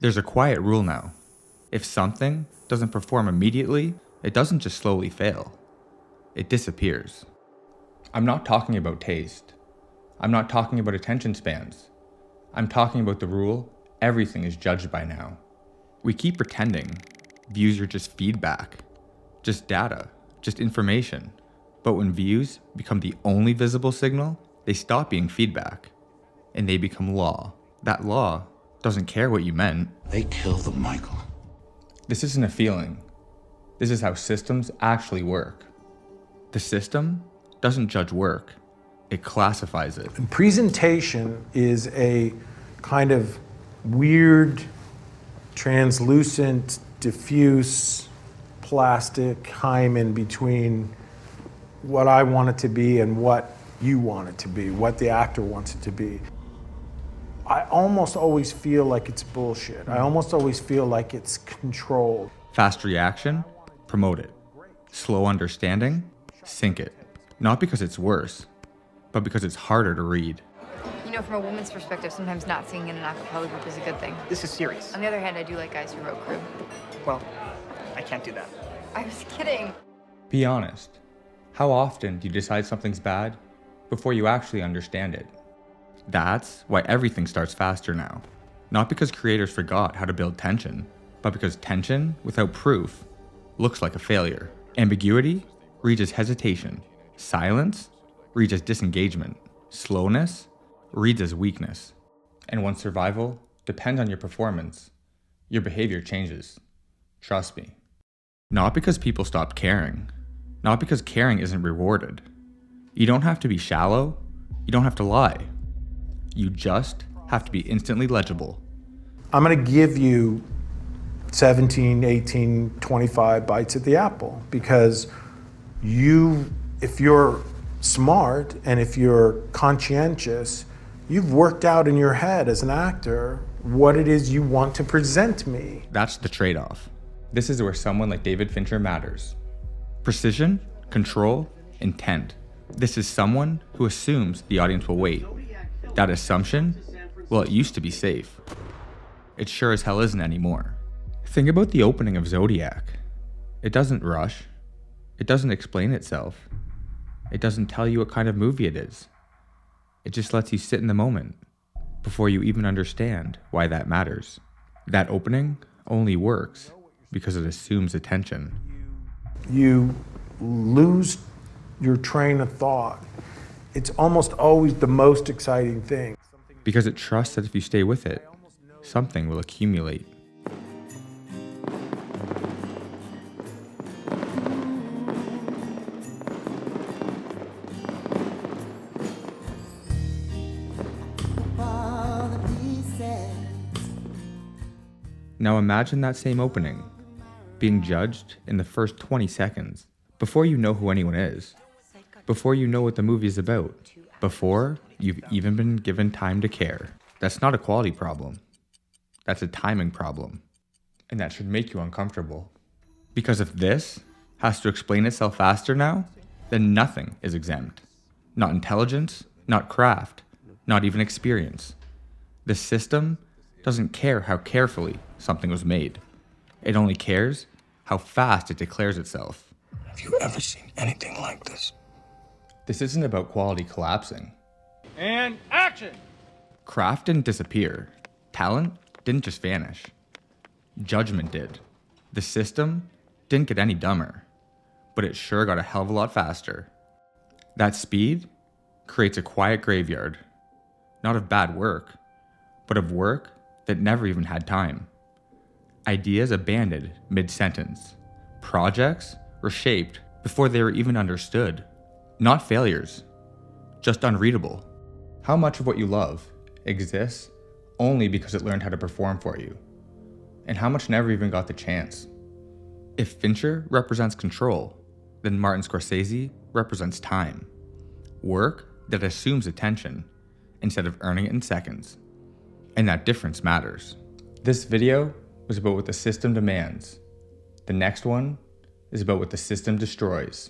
There's a quiet rule now. If something doesn't perform immediately, it doesn't just slowly fail. It disappears. I'm not talking about taste. I'm not talking about attention spans. I'm talking about the rule everything is judged by now. We keep pretending views are just feedback, just data, just information. But when views become the only visible signal, they stop being feedback and they become law. That law doesn't care what you meant. They killed the Michael. This isn't a feeling. This is how systems actually work. The system doesn't judge work. It classifies it. And presentation is a kind of weird, translucent, diffuse plastic hymen between what I want it to be and what you want it to be, what the actor wants it to be. I almost always feel like it's bullshit. I almost always feel like it's controlled. Fast reaction, promote it. Slow understanding, sink it. Not because it's worse, but because it's harder to read. You know, from a woman's perspective, sometimes not singing in an a cappella group is a good thing. This is serious. On the other hand, I do like guys who wrote crew. Well, I can't do that. I was kidding. Be honest. How often do you decide something's bad before you actually understand it? That's why everything starts faster now. Not because creators forgot how to build tension, but because tension without proof looks like a failure. Ambiguity reads as hesitation. Silence reads as disengagement. Slowness reads as weakness. And when survival depends on your performance, your behavior changes. Trust me. Not because people stop caring. Not because caring isn't rewarded. You don't have to be shallow. You don't have to lie. You just have to be instantly legible. I'm gonna give you 17, 18, 25 bites at the apple because if you're smart and if you're conscientious, you've worked out in your head as an actor what it is you want to present me. That's the trade-off. This is where someone like David Fincher matters. Precision, control, intent. This is someone who assumes the audience will wait. That assumption, well, it used to be safe. It sure as hell isn't anymore. Think about the opening of Zodiac. It doesn't rush. It doesn't explain itself. It doesn't tell you what kind of movie it is. It just lets you sit in the moment before you even understand why that matters. That opening only works because it assumes attention. You lose your train of thought. It's almost always the most exciting thing. Because it trusts that if you stay with it, something will accumulate. Now imagine that same opening, being judged in the first 20 seconds, before you know who anyone is, before you know what the movie is about, before you've even been given time to care. That's not a quality problem. That's a timing problem. And that should make you uncomfortable. Because if this has to explain itself faster now, then nothing is exempt. Not intelligence, not craft, not even experience. The system doesn't care how carefully something was made. It only cares how fast it declares itself. Have you ever seen anything like this? This isn't about quality collapsing. And action! Craft didn't disappear. Talent didn't just vanish. Judgment did. The system didn't get any dumber, but it sure got a hell of a lot faster. That speed creates a quiet graveyard, not of bad work, but of work that never even had time. Ideas abandoned mid-sentence. Projects were shaped before they were even understood. Not failures, just unreadable. How much of what you love exists only because it learned how to perform for you? And how much never even got the chance? If Fincher represents control, then Martin Scorsese represents time. Work that assumes attention instead of earning it in seconds. And that difference matters. This video was about what the system demands. The next one is about what the system destroys.